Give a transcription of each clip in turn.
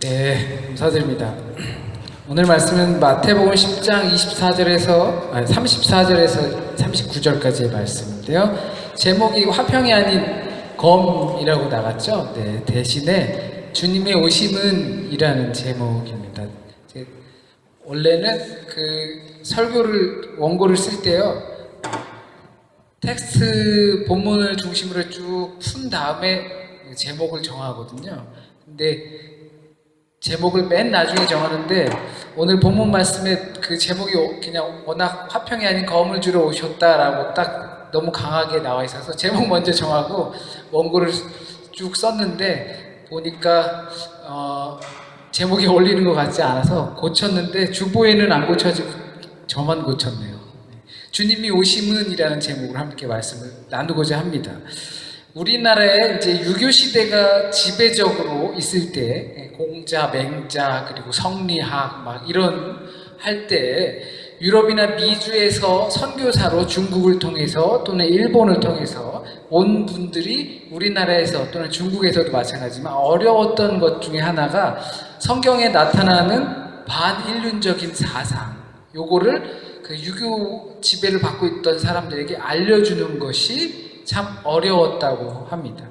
네, 감사드립니다. 오늘 말씀은 마태복음 10장 34절에서 39절까지의 말씀인데요. 제목이 화평이 아닌 검이라고 나갔죠. 네, 대신에 주님의 오심은 이라는 제목입니다. 원래는 원고를 쓸 때요, 텍스트 본문을 중심으로 쭉 푼 다음에 제목을 정하거든요. 근데 제목을 맨 나중에 정하는데 오늘 본문 말씀에 그 제목이 그냥 워낙 화평이 아닌 검을 주러 오셨다라고 딱 너무 강하게 나와 있어서 제목 먼저 정하고 원고를 쭉 썼는데 보니까 제목이 어울리는 것 같지 않아서 고쳤는데 주보에는 안 고쳐지고 저만 고쳤네요. 주님이 오심은 이라는 제목으로 함께 말씀을 나누고자 합니다. 우리나라에 이제 유교 시대가 지배적으로 있을 때 공자, 맹자, 그리고 성리학 막 이런 할 때 유럽이나 미주에서 선교사로 중국을 통해서 또는 일본을 통해서 온 분들이 우리나라에서 또는 중국에서도 마찬가지지만 어려웠던 것 중에 하나가 성경에 나타나는 반인륜적인 사상, 요거를 그 유교 지배를 받고 있던 사람들에게 알려주는 것이 참 어려웠다고 합니다.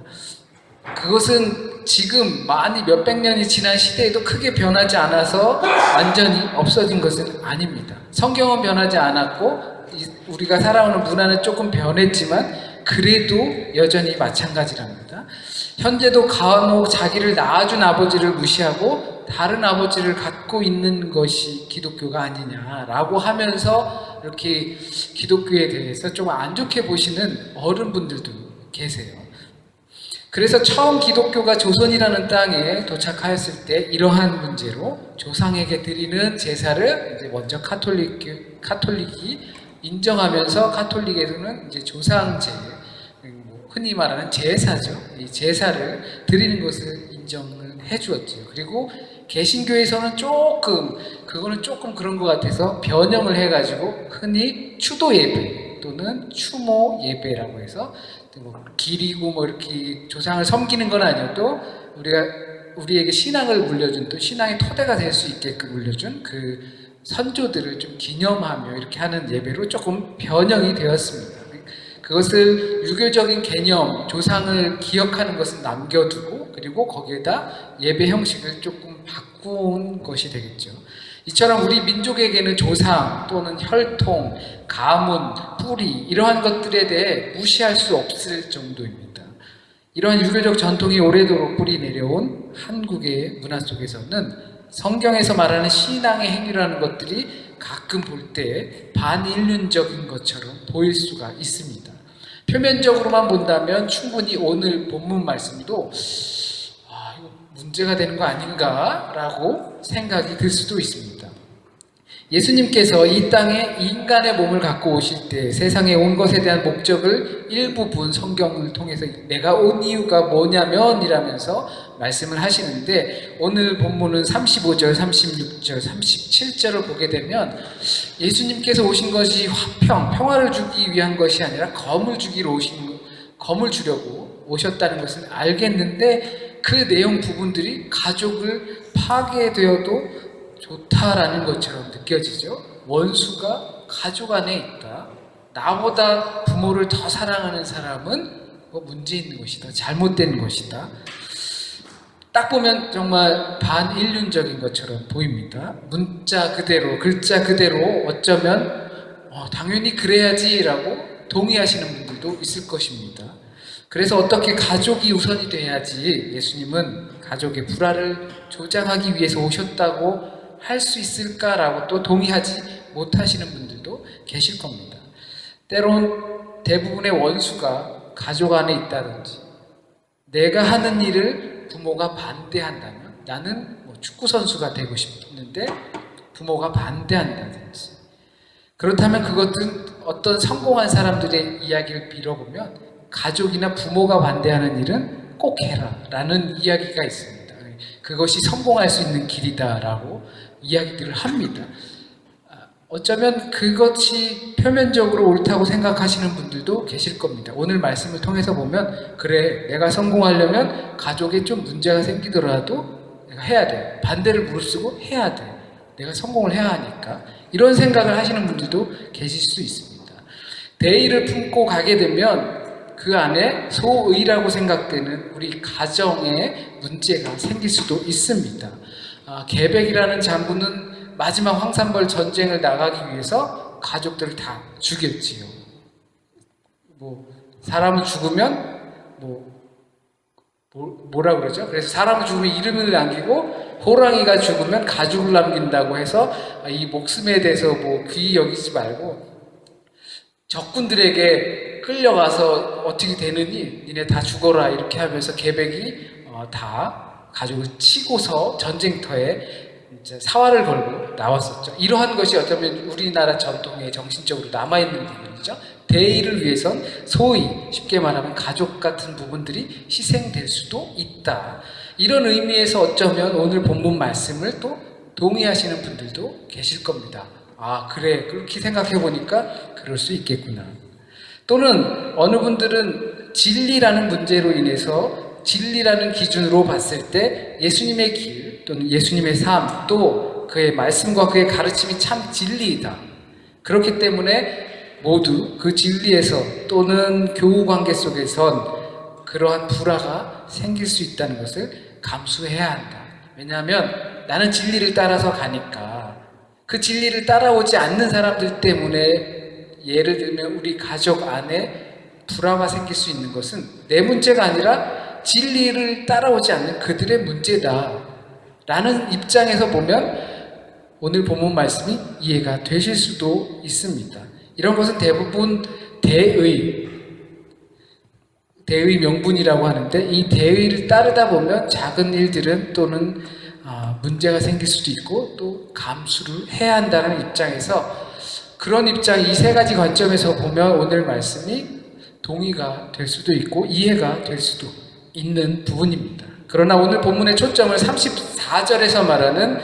그것은 지금 많이 몇백 년이 지난 시대에도 크게 변하지 않아서 완전히 없어진 것은 아닙니다. 성경은 변하지 않았고 우리가 살아오는 문화는 조금 변했지만 그래도 여전히 마찬가지랍니다. 현재도 간혹 자기를 낳아준 아버지를 무시하고 다른 아버지를 갖고 있는 것이 기독교가 아니냐라고 하면서 이렇게 기독교에 대해서 좀 안 좋게 보시는 어른분들도 계세요. 그래서 처음 기독교가 조선이라는 땅에 도착하였을 때 이러한 문제로 조상에게 드리는 제사를 이제 먼저 카톨릭이 인정하면서 카톨릭에서는 이제 조상제, 흔히 말하는 제사죠. 이 제사를 드리는 것을 인정을 해주었죠. 그리고 개신교에서는 그거는 조금 그런 것 같아서 변형을 해가지고 흔히 추도 예배 또는 추모 예배라고 해서 기리고 이렇게 조상을 섬기는 건 아니어도 우리에게 신앙을 물려준 또 신앙의 토대가 될 수 있게끔 물려준 그 선조들을 좀 기념하며 이렇게 하는 예배로 조금 변형이 되었습니다. 그것을 유교적인 개념, 조상을 기억하는 것은 남겨두고 그리고 거기에다 예배 형식을 조금 바꾼 것이 되겠죠. 이처럼 우리 민족에게는 조상 또는 혈통, 가문, 뿌리 이러한 것들에 대해 무시할 수 없을 정도입니다. 이러한 유교적 전통이 오래도록 뿌리 내려온 한국의 문화 속에서는 성경에서 말하는 신앙의 행위라는 것들이 가끔 볼 때 반인륜적인 것처럼 보일 수가 있습니다. 표면적으로만 본다면 충분히 오늘 본문 말씀도 이거 문제가 되는 거 아닌가 라고 생각이 들 수도 있습니다. 예수님께서 이 땅에 인간의 몸을 갖고 오실 때 세상에 온 것에 대한 목적을 일부분 성경을 통해서 내가 온 이유가 뭐냐면 이라면서 말씀을 하시는데 오늘 본문은 35절, 36절, 37절을 보게 되면 예수님께서 오신 것이 평화를 주기 위한 것이 아니라 검을 주려고 오셨다는 것은 알겠는데 그 내용 부분들이 가족을 파괴되어도 좋다라는 것처럼 느껴지죠. 원수가 가족 안에 있다. 나보다 부모를 더 사랑하는 사람은 문제 있는 것이다. 잘못된 것이다. 딱 보면 정말 반인륜적인 것처럼 보입니다. 문자 그대로, 글자 그대로 어쩌면 당연히 그래야지라고 동의하시는 분들도 있을 것입니다. 그래서 어떻게 가족이 우선이 돼야지 예수님은 가족의 불화를 조장하기 위해서 오셨다고 할 수 있을까라고 또 동의하지 못하시는 분들도 계실 겁니다. 때론 대부분의 원수가 가족 안에 있다든지 내가 하는 일을 부모가 반대한다면 나는 축구 선수가 되고 싶는데 부모가 반대한다든지 그렇다면 그것은 어떤 성공한 사람들의 이야기를 빌어보면 가족이나 부모가 반대하는 일은 꼭 해라 라는 이야기가 있습니다. 그것이 성공할 수 있는 길이다라고 이야기들을 합니다. 어쩌면 그것이 표면적으로 옳다고 생각하시는 분들도 계실 겁니다. 오늘 말씀을 통해서 보면 그래 내가 성공하려면 가족에 좀 문제가 생기더라도 내가 해야 돼. 반대를 무릅쓰고 해야 돼. 내가 성공을 해야 하니까. 이런 생각을 하시는 분들도 계실 수 있습니다. 대의를 품고 가게 되면 그 안에 소의라고 생각되는 우리 가정에 문제가 생길 수도 있습니다. 계백이라는 장군은 마지막 황산벌 전쟁을 나가기 위해서 가족들을 다 죽였지요. 사람은 죽으면 뭐라 그러죠? 그래서 사람은 죽으면 이름을 남기고 호랑이가 죽으면 가죽을 남긴다고 해서 이 목숨에 대해서 귀히 여기지 말고 적군들에게 끌려가서 어떻게 되느니 니네 다 죽어라 이렇게 하면서 계백이 다 가족을 치고서 전쟁터에 이제 사활을 걸고 나왔었죠. 이러한 것이 어쩌면 우리나라 전통에 정신적으로 남아있는 부분이죠. 대의를 위해선 소위 쉽게 말하면 가족 같은 부분들이 희생될 수도 있다. 이런 의미에서 어쩌면 오늘 본문 말씀을 또 동의하시는 분들도 계실 겁니다. 그래 그렇게 생각해 보니까 그럴 수 있겠구나. 또는 어느 분들은 진리라는 문제로 인해서 진리라는 기준으로 봤을 때 예수님의 길 또는 예수님의 삶 또 그의 말씀과 그의 가르침이 참 진리이다. 그렇기 때문에 모두 그 진리에서 또는 교우 관계 속에선 그러한 불화가 생길 수 있다는 것을 감수해야 한다. 왜냐하면 나는 진리를 따라서 가니까 그 진리를 따라오지 않는 사람들 때문에 예를 들면 우리 가족 안에 불화가 생길 수 있는 것은 내 문제가 아니라 진리를 따라오지 않는 그들의 문제다 라는 입장에서 보면 오늘 본문 말씀이 이해가 되실 수도 있습니다. 이런 것은 대부분 대의 명분이라고 하는데 이 대의를 따르다 보면 작은 일들은 또는 문제가 생길 수도 있고 또 감수를 해야 한다는 입장에서 그런 입장 이 세 가지 관점에서 보면 오늘 말씀이 동의가 될 수도 있고 이해가 될 수도 있는 부분입니다. 그러나 오늘 본문의 초점을 34절에서 말하는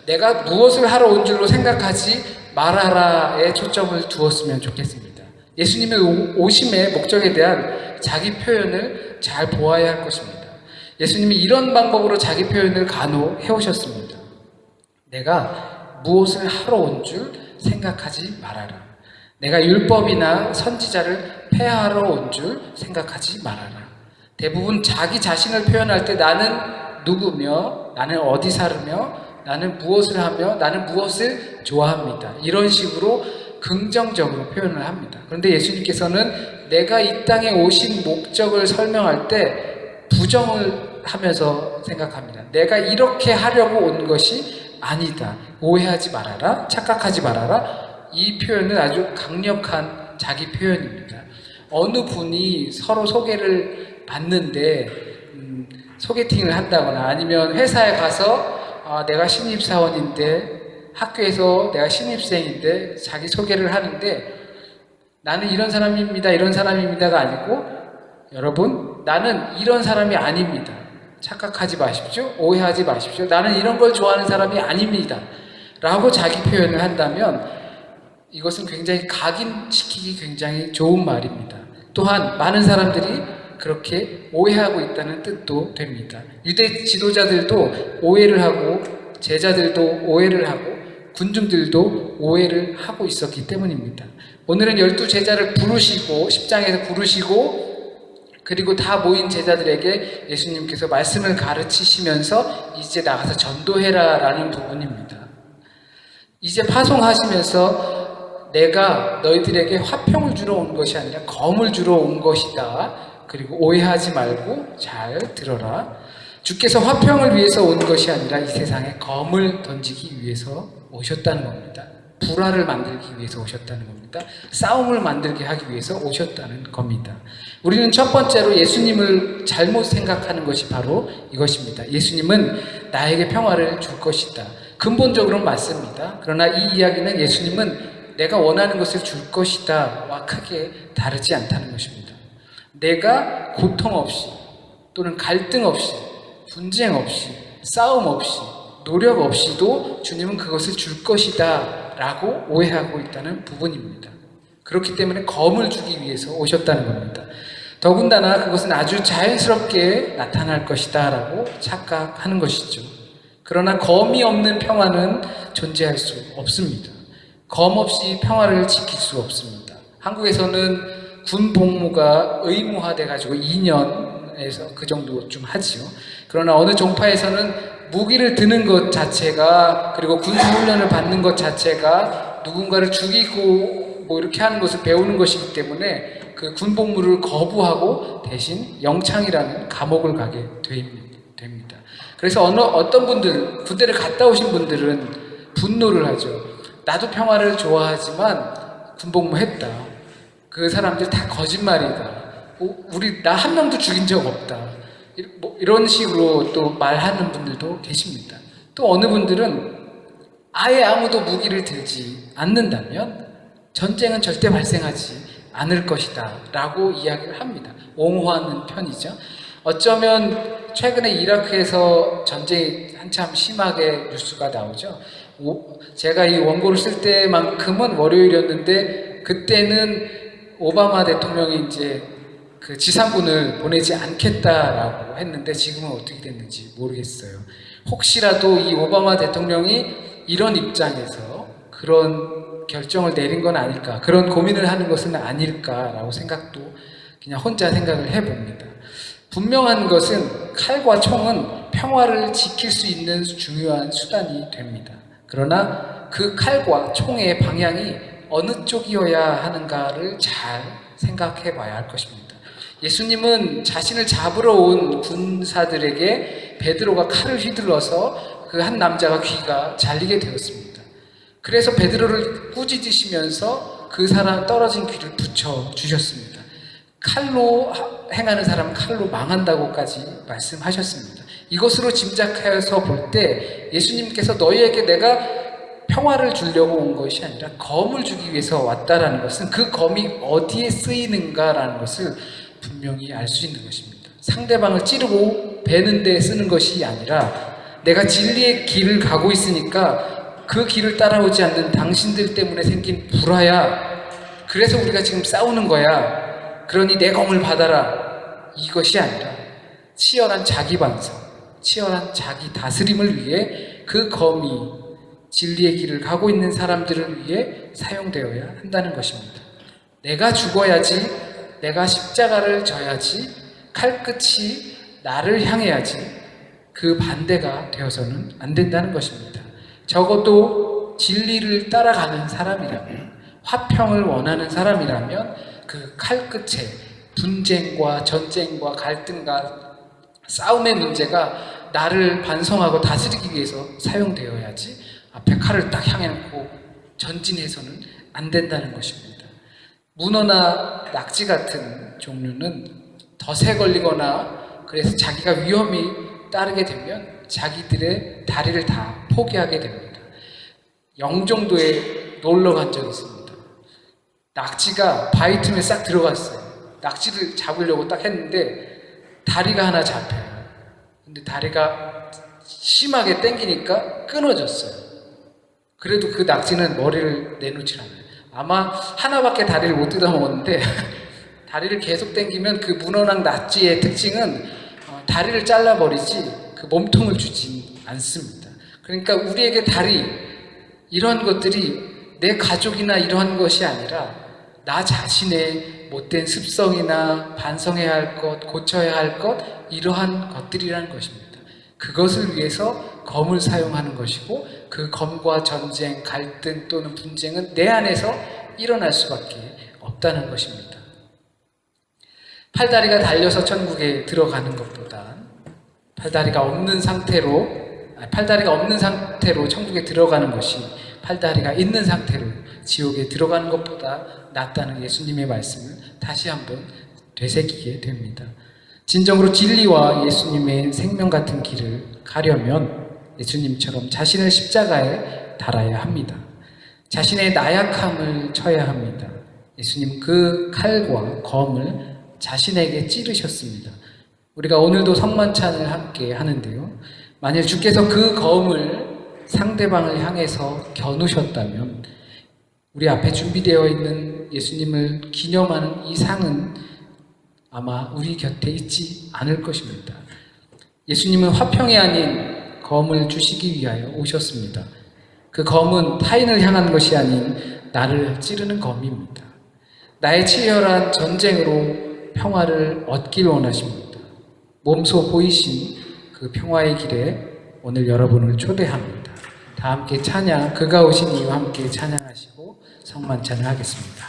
내가 무엇을 하러 온 줄로 생각하지 말아라에 초점을 두었으면 좋겠습니다. 예수님의 오심의 목적에 대한 자기 표현을 잘 보아야 할 것입니다. 예수님이 이런 방법으로 자기 표현을 간혹 해오셨습니다. 내가 무엇을 하러 온 줄 생각하지 말아라. 내가 율법이나 선지자를 폐하러 온 줄 생각하지 말아라. 대부분 자기 자신을 표현할 때 나는 누구며 나는 어디 사르며 나는 무엇을 하며 나는 무엇을 좋아합니다. 이런 식으로 긍정적으로 표현을 합니다. 그런데 예수님께서는 내가 이 땅에 오신 목적을 설명할 때 부정을 하면서 생각합니다. 내가 이렇게 하려고 온 것이 아니다. 오해하지 말아라. 착각하지 말아라. 이 표현은 아주 강력한 자기 표현입니다. 어느 분이 서로 소개를 받는데 소개팅을 한다거나 아니면 회사에 가서 내가 신입사원인데 학교에서 내가 신입생인데 자기 소개를 하는데 나는 이런 사람입니다. 이런 사람입니다가 아니고 여러분 나는 이런 사람이 아닙니다. 착각하지 마십시오. 오해하지 마십시오. 나는 이런 걸 좋아하는 사람이 아닙니다. 라고 자기 표현을 한다면 이것은 굉장히 각인시키기 굉장히 좋은 말입니다. 또한 많은 사람들이 그렇게 오해하고 있다는 뜻도 됩니다. 유대 지도자들도 오해를 하고 제자들도 오해를 하고 군중들도 오해를 하고 있었기 때문입니다. 오늘은 12제자를 부르시고 10장에서 부르시고 그리고 다 모인 제자들에게 예수님께서 말씀을 가르치시면서 이제 나가서 전도해라 라는 부분입니다. 이제 파송하시면서 내가 너희들에게 화평을 주러 온 것이 아니라 검을 주러 온 것이다. 그리고 오해하지 말고 잘 들어라. 주께서 화평을 위해서 온 것이 아니라 이 세상에 검을 던지기 위해서 오셨다는 겁니다. 불화를 만들기 위해서 오셨다는 겁니다. 싸움을 만들게 하기 위해서 오셨다는 겁니다. 우리는 첫 번째로 예수님을 잘못 생각하는 것이 바로 이것입니다. 예수님은 나에게 평화를 줄 것이다. 근본적으로는 맞습니다. 그러나 이 이야기는 예수님은 내가 원하는 것을 줄 것이다 와 크게 다르지 않다는 것입니다. 내가 고통 없이 또는 갈등 없이 분쟁 없이 싸움 없이 노력 없이도 주님은 그것을 줄 것이다 라고 오해하고 있다는 부분입니다. 그렇기 때문에 검을 주기 위해서 오셨다는 겁니다. 더군다나 그것은 아주 자연스럽게 나타날 것이다 라고 착각하는 것이죠. 그러나 검이 없는 평화는 존재할 수 없습니다. 검 없이 평화를 지킬 수 없습니다. 한국에서는 군 복무가 의무화돼 가지고 2년에서 그 정도 좀 하지요. 그러나 어느 종파에서는 무기를 드는 것 자체가, 그리고 군수훈련을 받는 것 자체가 누군가를 죽이고 뭐 이렇게 하는 것을 배우는 것이기 때문에 그 군복무를 거부하고 대신 영창이라는 감옥을 가게 됩니다. 그래서 어떤 분들, 군대를 갔다 오신 분들은 분노를 하죠. 나도 평화를 좋아하지만 군복무했다. 그 사람들 다 거짓말이다. 나 한 명도 죽인 적 없다. 이런 식으로 또 말하는 분들도 계십니다. 또 어느 분들은 아예 아무도 무기를 들지 않는다면 전쟁은 절대 발생하지 않을 것이다 라고 이야기를 합니다. 옹호하는 편이죠. 어쩌면 최근에 이라크에서 전쟁이 한참 심하게 뉴스가 나오죠. 제가 이 원고를 쓸 때만큼은 월요일이었는데, 그때는 오바마 대통령이 이제 그 지상군을 보내지 않겠다라고 했는데 지금은 어떻게 됐는지 모르겠어요. 혹시라도 이 오바마 대통령이 이런 입장에서 그런 결정을 내린 건 아닐까, 그런 고민을 하는 것은 아닐까라고 생각도 그냥 혼자 생각을 해봅니다. 분명한 것은 칼과 총은 평화를 지킬 수 있는 중요한 수단이 됩니다. 그러나 그 칼과 총의 방향이 어느 쪽이어야 하는가를 잘 생각해 봐야 할 것입니다. 예수님은 자신을 잡으러 온 군사들에게 베드로가 칼을 휘둘러서 그 한 남자가 귀가 잘리게 되었습니다. 그래서 베드로를 꾸짖으시면서 그 사람 떨어진 귀를 붙여 주셨습니다. 칼로 행하는 사람은 칼로 망한다고까지 말씀하셨습니다. 이것으로 짐작하여서 볼 때 예수님께서 너희에게 내가 평화를 주려고 온 것이 아니라 검을 주기 위해서 왔다라는 것은 그 검이 어디에 쓰이는가라는 것을 분명히 알 수 있는 것입니다. 상대방을 찌르고 베는 데 쓰는 것이 아니라 내가 진리의 길을 가고 있으니까 그 길을 따라오지 않는 당신들 때문에 생긴 불화야. 그래서 우리가 지금 싸우는 거야. 그러니 내 검을 받아라. 이것이 아니라 치열한 자기 반성, 치열한 자기 다스림을 위해 그 검이 진리의 길을 가고 있는 사람들을 위해 사용되어야 한다는 것입니다. 내가 죽어야지, 내가 십자가를 져야지, 칼끝이 나를 향해야지, 그 반대가 되어서는 안 된다는 것입니다. 적어도 진리를 따라가는 사람이라면, 화평을 원하는 사람이라면 그 칼끝에 분쟁과 전쟁과 갈등과 싸움의 문제가 나를 반성하고 다스리기 위해서 사용되어야지 앞에 칼을 딱 향해 놓고 전진해서는 안 된다는 것입니다. 문어나 낙지 같은 종류는 덫에 걸리거나 그래서 자기가 위험이 따르게 되면 자기들의 다리를 다 포기하게 됩니다. 영종도에 놀러 간 적이 있습니다. 낙지가 바위 틈에 싹 들어갔어요. 낙지를 잡으려고 딱 했는데 다리가 하나 잡혀요. 근데 다리가 심하게 당기니까 끊어졌어요. 그래도 그 낙지는 머리를 내놓질 않아요. 아마 하나밖에 다리를 못 뜯어 먹었는데 다리를 계속 당기면 그 문어랑 낙지의 특징은 다리를 잘라버리지 그 몸통을 주지 않습니다. 그러니까 우리에게 다리, 이런 것들이 내 가족이나 이러한 것이 아니라 나 자신의 못된 습성이나 반성해야 할 것, 고쳐야 할 것, 이러한 것들이라는 것입니다. 그것을 위해서 검을 사용하는 것이고 그 검과 전쟁, 갈등 또는 분쟁은 내 안에서 일어날 수밖에 없다는 것입니다. 팔다리가 달려서 천국에 들어가는 것보다 팔다리가 없는 상태로 천국에 들어가는 것이 팔다리가 있는 상태로 지옥에 들어가는 것보다 낫다는 예수님의 말씀을 다시 한번 되새기게 됩니다. 진정으로 진리와 예수님의 생명 같은 길을 가려면 예수님처럼 자신을 십자가에 달아야 합니다. 자신의 나약함을 쳐야 합니다. 예수님 그 칼과 검을 자신에게 찌르셨습니다. 우리가 오늘도 성만찬을 함께 하는데요. 만일 주께서 그 검을 상대방을 향해서 겨누셨다면 우리 앞에 준비되어 있는 예수님을 기념하는 이 상은 아마 우리 곁에 있지 않을 것입니다. 예수님은 화평이 아닌 검을 주시기 위하여 오셨습니다. 그 검은 타인을 향한 것이 아닌 나를 찌르는 검입니다. 나의 치열한 전쟁으로 평화를 얻길 원하십니다. 몸소 보이신 그 평화의 길에 오늘 여러분을 초대합니다. 다 함께 찬양, 그가 오신 이유 함께 찬양하시고 성만찬을 하겠습니다.